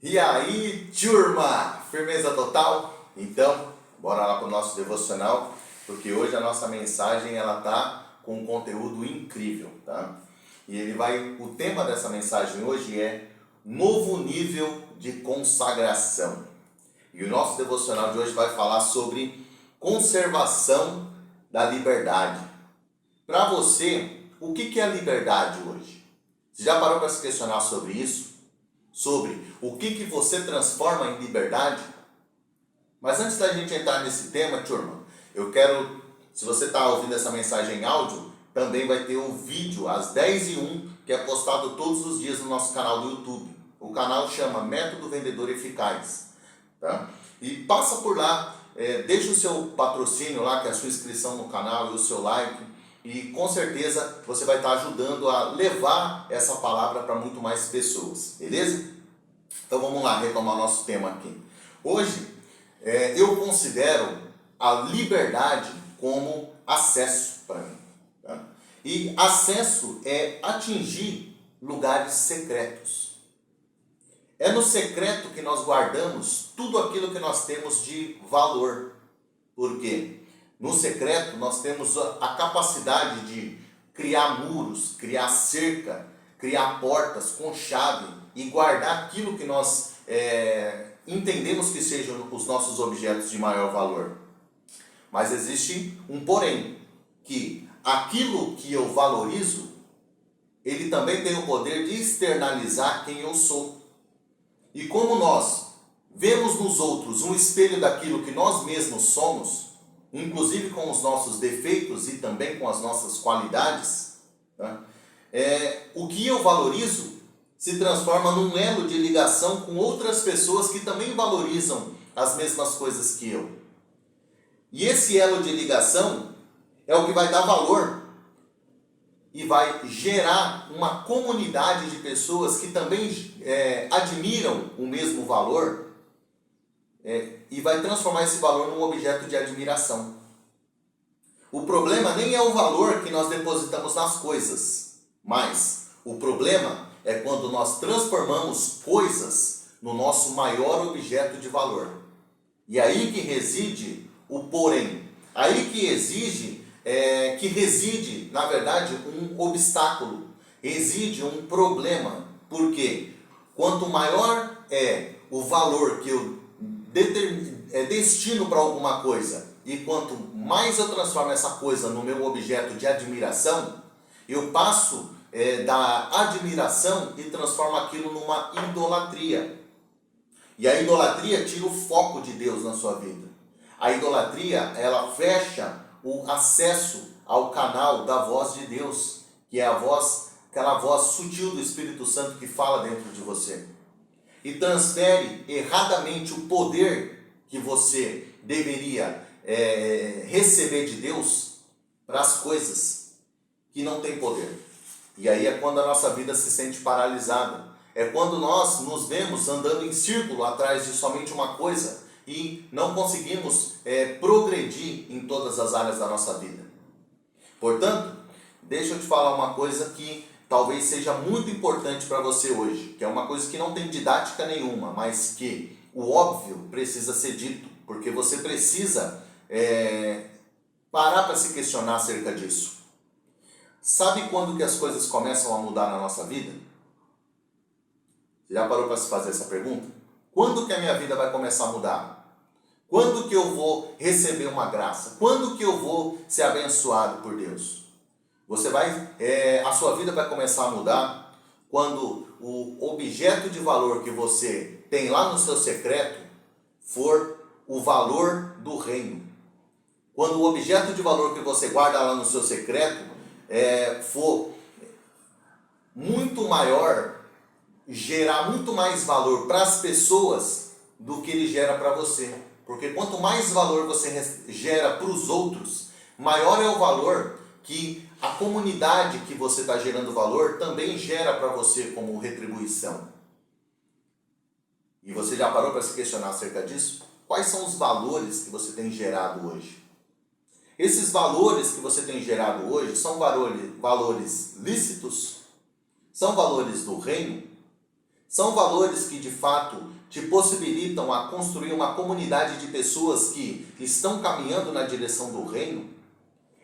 E aí, turma? Firmeza total? Então, bora lá para o nosso devocional, porque hoje a nossa mensagem ela tá com um conteúdo incrível, tá? O tema dessa mensagem hoje é novo nível de consagração. E o nosso devocional de hoje vai falar sobre conservação da liberdade. Para você, o que é a liberdade hoje? Você já parou para se questionar sobre isso? Sobre o que você transforma em liberdade? Mas antes da gente entrar nesse tema, turma, eu quero, se você está ouvindo essa mensagem em áudio, também vai ter um vídeo às 10h01, que é postado todos os dias no nosso canal do YouTube. O canal chama Método Vendedor Eficaz. Tá? E passa por lá, deixa o seu patrocínio lá, que é a sua inscrição no canal e o seu like. E com certeza você vai estar ajudando a levar essa palavra para muito mais pessoas, beleza? Então vamos lá, retomar o nosso tema aqui. Hoje eu considero a liberdade como acesso para mim. Tá? E acesso é atingir lugares secretos. É no secreto que nós guardamos tudo aquilo que nós temos de valor. Por quê? No secreto, nós temos a capacidade de criar muros, criar cerca, criar portas com chave e guardar aquilo que nós entendemos que sejam os nossos objetos de maior valor. Mas existe um porém, que aquilo que eu valorizo, ele também tem o poder de externalizar quem eu sou. E como nós vemos nos outros um espelho daquilo que nós mesmos somos, inclusive com os nossos defeitos e também com as nossas qualidades, tá? O que eu valorizo se transforma num elo de ligação com outras pessoas que também valorizam as mesmas coisas que eu. E esse elo de ligação é o que vai dar valor e vai gerar uma comunidade de pessoas que também admiram o mesmo valor, e vai transformar esse valor num objeto de admiração. O problema nem é o valor que nós depositamos nas coisas, mas o problema é quando nós transformamos coisas no nosso maior objeto de valor. E aí que reside o porém. Aí que reside, na verdade, um obstáculo, reside um problema. Por quê? Quanto maior é o valor que eu destino para alguma coisa, e quanto mais eu transformo essa coisa no meu objeto de admiração, eu passo da admiração e transformo aquilo numa idolatria. E a idolatria tira o foco de Deus na sua vida. A idolatria, ela fecha o acesso ao canal da voz de Deus, que é aquela voz sutil do Espírito Santo que fala dentro de você. E transfere erradamente o poder que você deveria receber de Deus para as coisas que não têm poder. E aí é quando a nossa vida se sente paralisada. É quando nós nos vemos andando em círculo atrás de somente uma coisa e não conseguimos progredir em todas as áreas da nossa vida. Portanto, deixa eu te falar uma coisa que talvez seja muito importante para você hoje, que é uma coisa que não tem didática nenhuma, mas que o óbvio precisa ser dito, porque você precisa parar para se questionar acerca disso. Sabe quando que as coisas começam a mudar na nossa vida? Você já parou para se fazer essa pergunta? Quando que a minha vida vai começar a mudar? Quando que eu vou receber uma graça? Quando que eu vou ser abençoado por Deus? A sua vida vai começar a mudar quando o objeto de valor que você tem lá no seu secreto for o valor do reino. Quando o objeto de valor que você guarda lá no seu secreto for muito maior, gerar muito mais valor para as pessoas do que ele gera para você. Porque quanto mais valor você gera para os outros, maior é o valor que a comunidade que você está gerando valor também gera para você como retribuição. E você já parou para se questionar acerca disso? Quais são os valores que você tem gerado hoje? Esses valores que você tem gerado hoje são valores lícitos? São valores do reino? São valores que de fato te possibilitam a construir uma comunidade de pessoas que estão caminhando na direção do reino?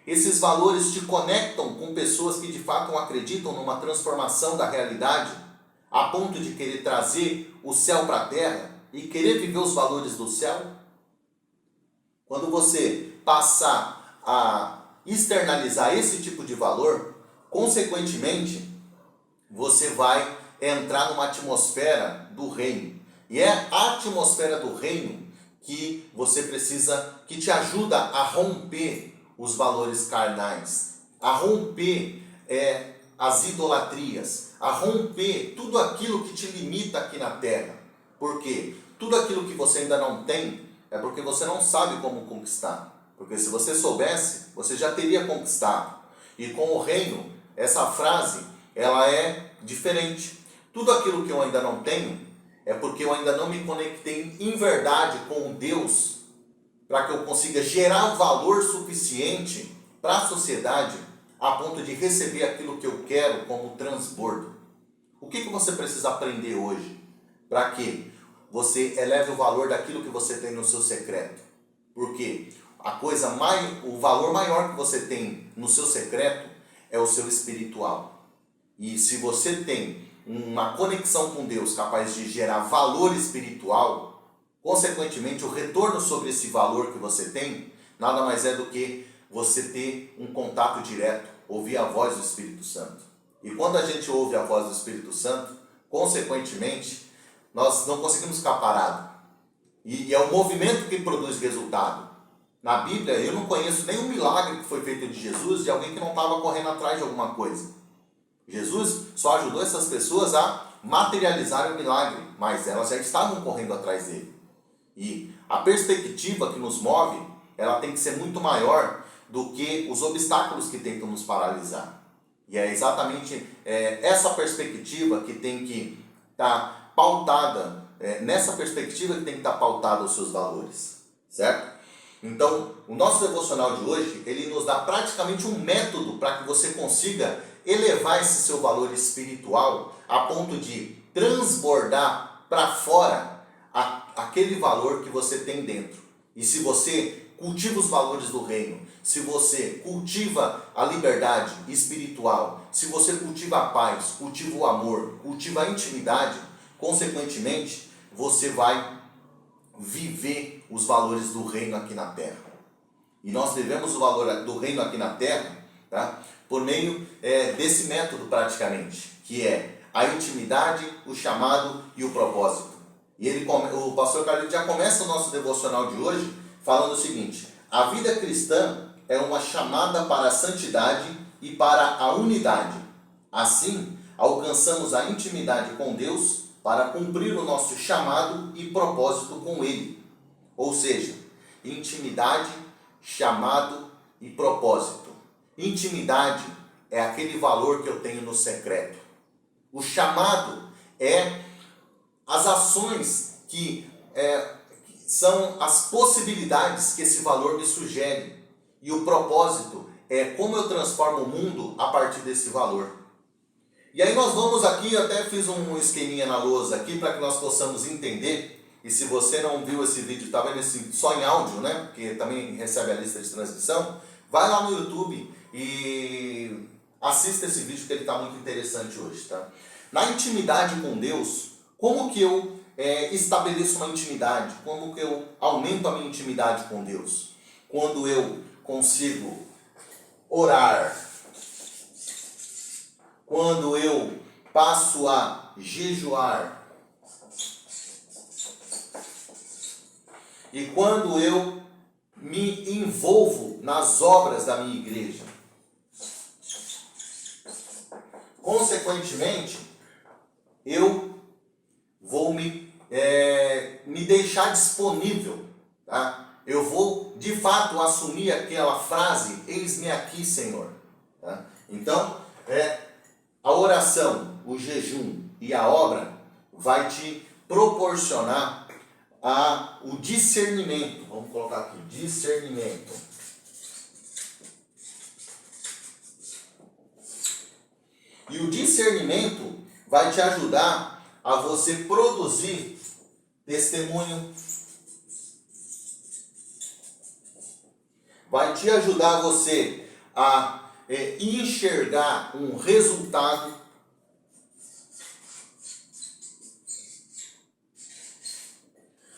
Esses valores te conectam com pessoas que de fato acreditam numa transformação da realidade, a ponto de querer trazer o céu para a terra e querer viver os valores do céu? Quando você passar a externalizar esse tipo de valor, consequentemente, você vai entrar numa atmosfera do reino. E é a atmosfera do reino que você precisa, que te ajuda a romper os valores carnais, a romper as idolatrias, a romper tudo aquilo que te limita aqui na terra. Por quê? Tudo aquilo que você ainda não tem é porque você não sabe como conquistar. Porque se você soubesse, você já teria conquistado. E com o reino, essa frase, ela é diferente. Tudo aquilo que eu ainda não tenho é porque eu ainda não me conectei em verdade com Deus para que eu consiga gerar valor suficiente para a sociedade a ponto de receber aquilo que eu quero como transbordo. O que você precisa aprender hoje para que você eleve o valor daquilo que você tem no seu secreto? Porque o valor maior que você tem no seu secreto é o seu espiritual. E se você tem uma conexão com Deus capaz de gerar valor espiritual, consequentemente o retorno sobre esse valor que você tem nada mais é do que você ter um contato direto, ouvir a voz do Espírito Santo. E quando a gente ouve a voz do Espírito Santo, consequentemente, nós não conseguimos ficar parados. E é o movimento que produz resultado. Na Bíblia, eu não conheço nenhum milagre que foi feito de Jesus de alguém que não estava correndo atrás de alguma coisa. Jesus só ajudou essas pessoas a materializar o milagre, mas elas já estavam correndo atrás dele. E a perspectiva que nos move, ela tem que ser muito maior do que os obstáculos que tentam nos paralisar. E é exatamente essa perspectiva que tem que estar pautada, nessa perspectiva que tem que estar pautada os seus valores, certo? Então, o nosso devocional de hoje, ele nos dá praticamente um método para que você consiga elevar esse seu valor espiritual a ponto de transbordar para fora aquele valor que você tem dentro. E se você cultiva os valores do reino, se você cultiva a liberdade espiritual, se você cultiva a paz, cultiva o amor, cultiva a intimidade, consequentemente, você vai viver os valores do reino aqui na terra. E nós vivemos o valor do reino aqui na terra, tá? Por meio desse método praticamente, que é a intimidade, o chamado e o propósito. E o pastor Carlito já começa o nosso devocional de hoje falando o seguinte: a vida cristã é uma chamada para a santidade e para a unidade. Assim, alcançamos a intimidade com Deus para cumprir o nosso chamado e propósito com Ele. Ou seja, intimidade, chamado e propósito. Intimidade é aquele valor que eu tenho no secreto. O chamado é as ações que são as possibilidades que esse valor me sugere. E o propósito é como eu transformo o mundo a partir desse valor. E aí nós vamos aqui, eu até fiz um esqueminha na lousa aqui para que nós possamos entender. E se você não viu esse vídeo, está vendo esse só em áudio, né? Porque também recebe a lista de transmissão. Vai lá no YouTube e assista esse vídeo que ele está muito interessante hoje, tá? Na intimidade com Deus, como que eu estabeleço uma intimidade? Como que eu aumento a minha intimidade com Deus? Quando eu consigo orar, quando eu passo a jejuar, e quando eu me envolvo nas obras da minha igreja. Consequentemente, eu vou me deixar disponível, tá? Eu vou, de fato, assumir aquela frase, eis-me aqui, Senhor. Tá? Então, a oração, o jejum e a obra vai te proporcionar o discernimento. Vamos colocar aqui, discernimento. E o discernimento vai te ajudar a você produzir testemunho, vai te ajudar você a enxergar um resultado.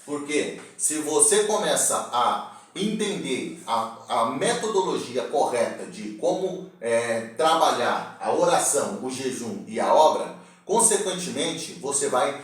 Porque se você começa a entender a metodologia correta de como trabalhar a oração, o jejum e a obra, consequentemente você vai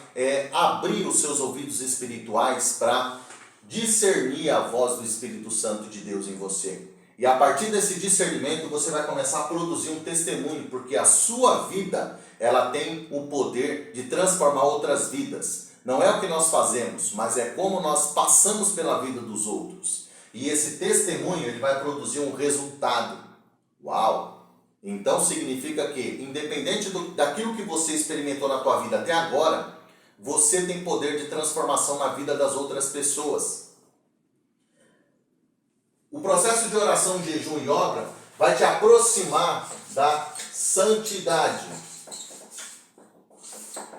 abrir os seus ouvidos espirituais para discernir a voz do Espírito Santo de Deus em você. E a partir desse discernimento você vai começar a produzir um testemunho, porque a sua vida ela tem o poder de transformar outras vidas. Não é o que nós fazemos, mas é como nós passamos pela vida dos outros. E esse testemunho ele vai produzir um resultado. Uau! Então significa que, independente daquilo que você experimentou na tua vida até agora, você tem poder de transformação na vida das outras pessoas. O processo de oração, jejum e obra vai te aproximar da santidade.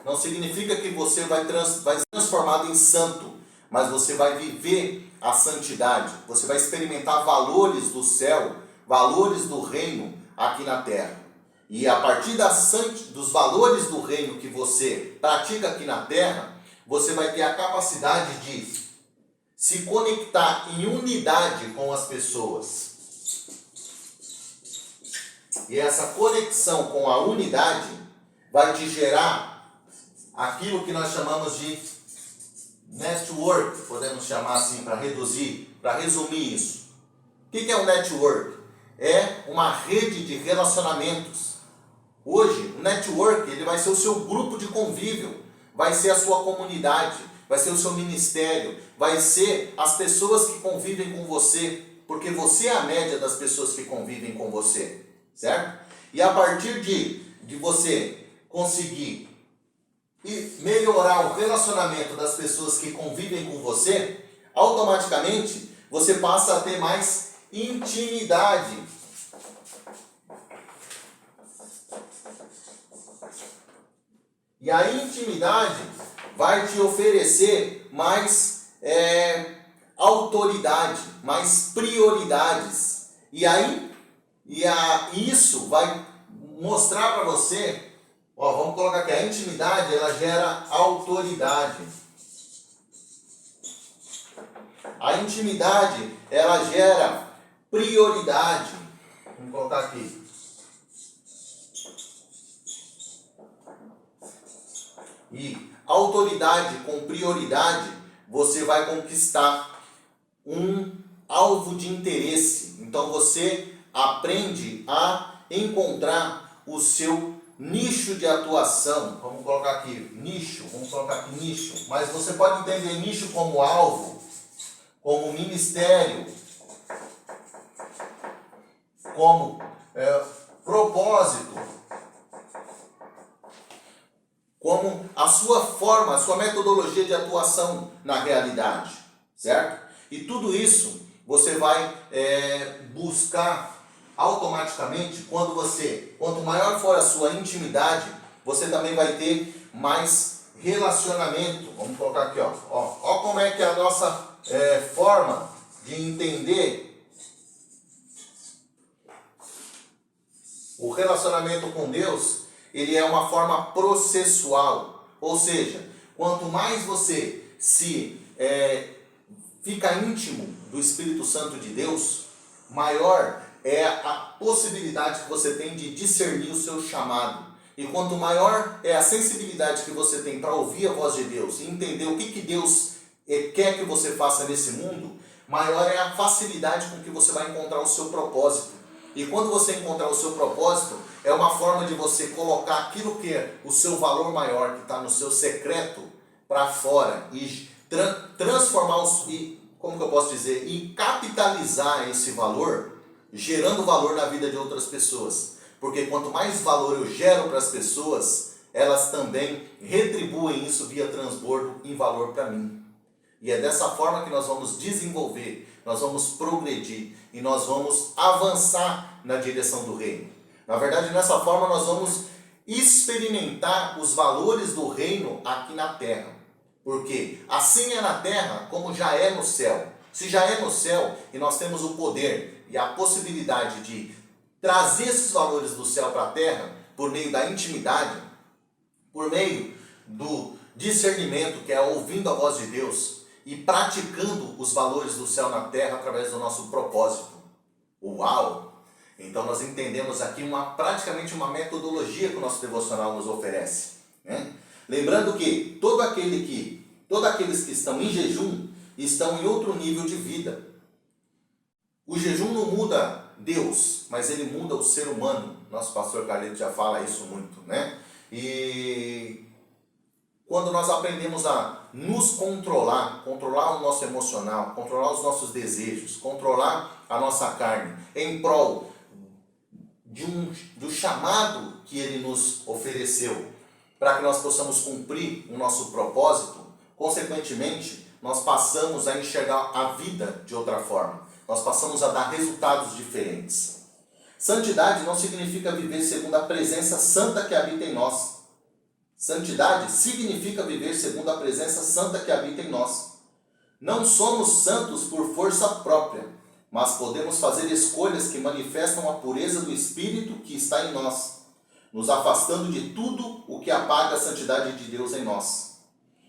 Não significa que você vai ser transformado em santo, mas você vai viver a santidade. Você vai experimentar valores do céu, valores do reino aqui na terra. E a partir dos valores do reino que você pratica aqui na terra, você vai ter a capacidade de se conectar em unidade com as pessoas. E essa conexão com a unidade vai te gerar aquilo que nós chamamos de network, podemos chamar assim para resumir isso. O que é um network? É uma rede de relacionamentos. Hoje, o network ele vai ser o seu grupo de convívio, vai ser a sua comunidade, vai ser o seu ministério, vai ser as pessoas que convivem com você, porque você é a média das pessoas que convivem com você, certo? E a partir de você conseguir melhorar o relacionamento das pessoas que convivem com você, automaticamente você passa a ter mais intimidade. E a intimidade vai te oferecer mais autoridade, mais prioridades. E aí, isso vai mostrar para você, vamos colocar aqui, a intimidade ela gera autoridade. A intimidade ela gera prioridade. Vamos colocar aqui. E autoridade com prioridade, você vai conquistar um alvo de interesse. Então você aprende a encontrar o seu nicho de atuação. Vamos colocar aqui nicho, mas você pode entender nicho como alvo, como ministério, como propósito, como a sua forma, a sua metodologia de atuação na realidade, certo? E tudo isso você vai buscar automaticamente quanto maior for a sua intimidade, você também vai ter mais relacionamento. Vamos colocar aqui, ó como é que é a nossa forma de entender o relacionamento com Deus. Ele é uma forma processual, ou seja, quanto mais você fica íntimo do Espírito Santo de Deus, maior é a possibilidade que você tem de discernir o seu chamado. E quanto maior é a sensibilidade que você tem para ouvir a voz de Deus e entender o que Deus quer que você faça nesse mundo, maior é a facilidade com que você vai encontrar o seu propósito. E quando você encontrar o seu propósito, é uma forma de você colocar aquilo que é o seu valor maior, que está no seu secreto, para fora e transformar, e capitalizar esse valor, gerando valor na vida de outras pessoas. Porque quanto mais valor eu gero para as pessoas, elas também retribuem isso via transbordo em valor para mim. E é dessa forma que nós vamos desenvolver, nós vamos progredir e nós vamos avançar na direção do reino. Na verdade, nessa forma nós vamos experimentar os valores do reino aqui na terra. Porque assim é na terra como já é no céu. Se já é no céu e nós temos o poder e a possibilidade de trazer esses valores do céu para a terra por meio da intimidade, por meio do discernimento, que é ouvindo a voz de Deus e praticando os valores do céu na terra através do nosso propósito. Uau! Então nós entendemos aqui praticamente uma metodologia que o nosso devocional nos oferece, né? Lembrando que todos aqueles que estão em jejum estão em outro nível de vida. O jejum não muda Deus, mas ele muda o ser humano. Nosso pastor Carlito já fala isso muito, né? E quando nós aprendemos a nos controlar o nosso emocional, controlar os nossos desejos, controlar a nossa carne, em prol do chamado que ele nos ofereceu, para que nós possamos cumprir o nosso propósito, consequentemente, nós passamos a enxergar a vida de outra forma. Nós passamos a dar resultados diferentes. Santidade não significa viver segundo a presença santa que habita em nós. Santidade significa viver segundo a presença santa que habita em nós. Não somos santos por força própria, mas podemos fazer escolhas que manifestam a pureza do Espírito que está em nós, nos afastando de tudo o que apaga a santidade de Deus em nós.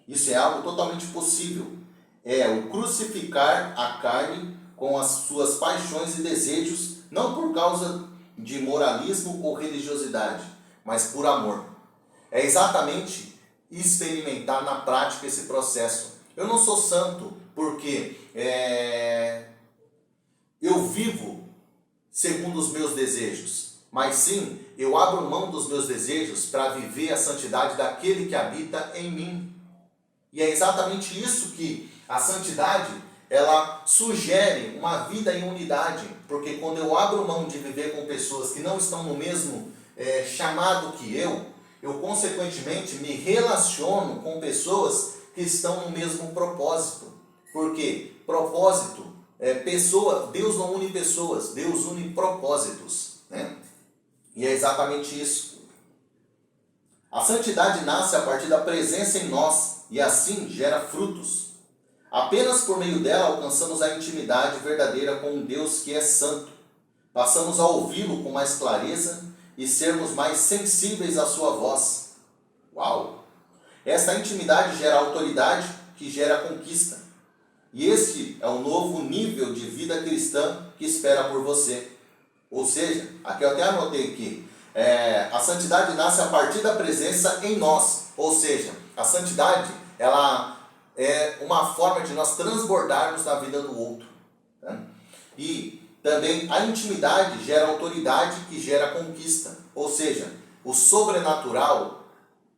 Isso é algo totalmente possível. É o crucificar a carne com as suas paixões e desejos, não por causa de moralismo ou religiosidade, mas por amor. É exatamente experimentar na prática esse processo. Eu não sou santo porque eu vivo segundo os meus desejos, mas sim, eu abro mão dos meus desejos para viver a santidade daquele que habita em mim. E é exatamente isso que a santidade, ela sugere uma vida em unidade, porque quando eu abro mão de viver com pessoas que não estão no mesmo chamado que eu consequentemente me relaciono com pessoas que estão no mesmo propósito. Porque propósito, Deus não une pessoas, Deus une propósitos, né? E é exatamente isso. A santidade nasce a partir da presença em nós e assim gera frutos. Apenas por meio dela alcançamos a intimidade verdadeira com um Deus que é santo. Passamos a ouvi-lo com mais clareza e sermos mais sensíveis à sua voz. Uau! Esta intimidade gera autoridade, que gera conquista. E este é o novo nível de vida cristã que espera por você. Ou seja, aqui eu até anotei aqui, a santidade nasce a partir da presença em nós. Ou seja, a santidade, ela é uma forma de nós transbordarmos na vida do outro, né? E também a intimidade gera autoridade, que gera conquista. Ou seja, o sobrenatural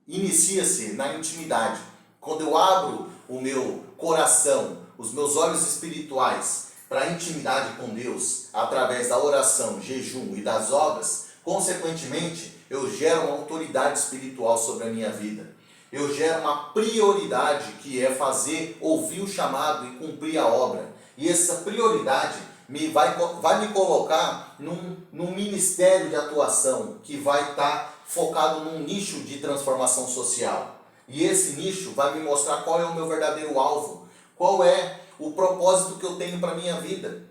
inicia-se na intimidade. Quando eu abro o meu coração, os meus olhos espirituais para a intimidade com Deus, através da oração, jejum e das obras, consequentemente, eu gero uma autoridade espiritual sobre a minha vida. Eu gero uma prioridade, que é ouvir o chamado e cumprir a obra. E essa prioridade vai me colocar num ministério de atuação que vai estar focado num nicho de transformação social. E esse nicho vai me mostrar qual é o meu verdadeiro alvo, qual é o propósito que eu tenho para a minha vida,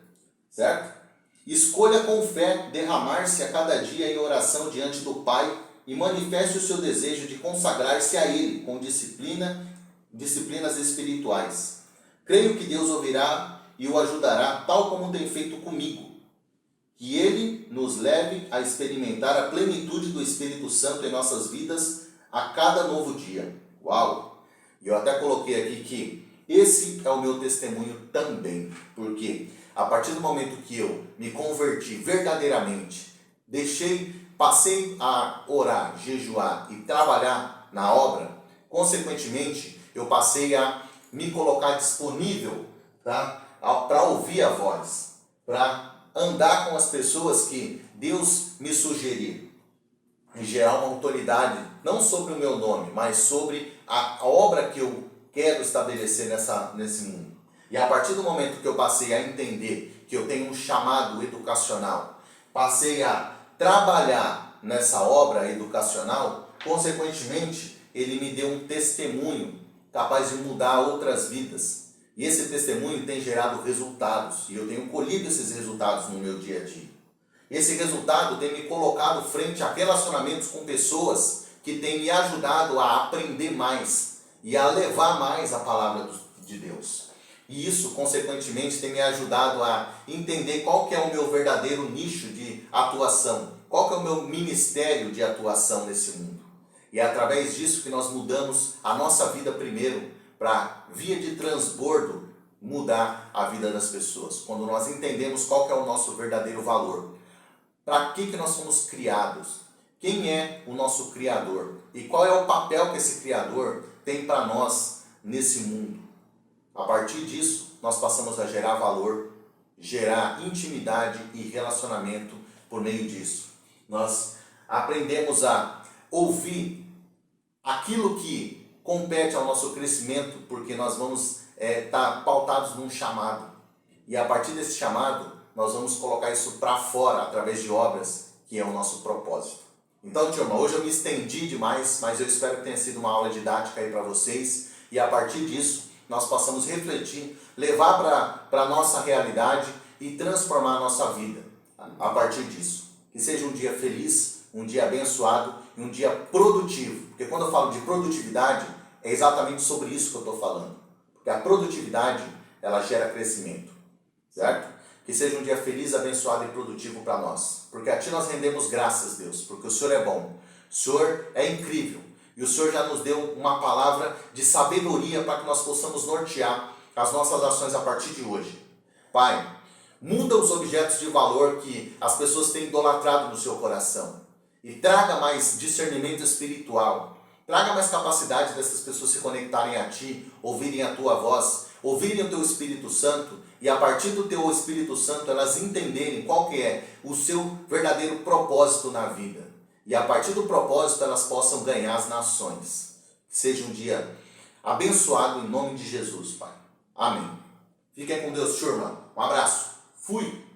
certo? Escolha com fé derramar-se a cada dia em oração diante do Pai e manifeste o seu desejo de consagrar-se a Ele com disciplinas espirituais. Creio que Deus ouvirá e o ajudará, tal como tem feito comigo. Que Ele nos leve a experimentar a plenitude do Espírito Santo em nossas vidas a cada novo dia. Uau! E eu até coloquei aqui que esse é o meu testemunho também, porque a partir do momento que eu me converti verdadeiramente, passei a orar, jejuar e trabalhar na obra, consequentemente, eu passei a me colocar disponível, tá? Para ouvir a voz, para andar com as pessoas que Deus me sugerir, e gerar uma autoridade, não sobre o meu nome, mas sobre a obra que eu quero estabelecer nesse mundo. E a partir do momento que eu passei a entender que eu tenho um chamado educacional, passei a trabalhar nessa obra educacional, consequentemente, ele me deu um testemunho capaz de mudar outras vidas. E esse testemunho tem gerado resultados, e eu tenho colhido esses resultados no meu dia a dia. Esse resultado tem me colocado frente a relacionamentos com pessoas que têm me ajudado a aprender mais e a levar mais a palavra de Deus. E isso, consequentemente, tem me ajudado a entender qual que é o meu verdadeiro nicho de atuação, qual que é o meu ministério de atuação nesse mundo. E é através disso que nós mudamos a nossa vida primeiro, para, via de transbordo, mudar a vida das pessoas. Quando nós entendemos qual que é o nosso verdadeiro valor. Para que nós fomos criados? Quem é o nosso Criador? E qual é o papel que esse Criador tem para nós nesse mundo? A partir disso, nós passamos a gerar valor, gerar intimidade e relacionamento por meio disso. Nós aprendemos a ouvir aquilo que compete ao nosso crescimento, porque nós vamos estar pautados num chamado. E a partir desse chamado, nós vamos colocar isso para fora, através de obras, que é o nosso propósito. Então, turma, hoje eu me estendi demais, mas eu espero que tenha sido uma aula didática aí para vocês. E a partir disso, nós possamos refletir, levar para a nossa realidade e transformar a nossa vida a partir disso. Que seja um dia feliz, um dia abençoado e um dia produtivo. Porque quando eu falo de produtividade, é exatamente sobre isso que eu estou falando. Porque a produtividade, ela gera crescimento, certo? Que seja um dia feliz, abençoado e produtivo para nós. Porque a Ti nós rendemos graças, Deus, porque o Senhor é bom, o Senhor é incrível. E o Senhor já nos deu uma palavra de sabedoria para que nós possamos nortear as nossas ações a partir de hoje. Pai, muda os objetos de valor que as pessoas têm idolatrado no seu coração. E traga mais discernimento espiritual. Traga mais capacidade dessas pessoas se conectarem a Ti, ouvirem a Tua voz, ouvirem o Teu Espírito Santo e a partir do Teu Espírito Santo elas entenderem qual que é o seu verdadeiro propósito na vida. E a partir do propósito elas possam ganhar as nações. Que seja um dia abençoado em nome de Jesus, Pai. Amém. Fiquem com Deus, turma. Um abraço. Fui.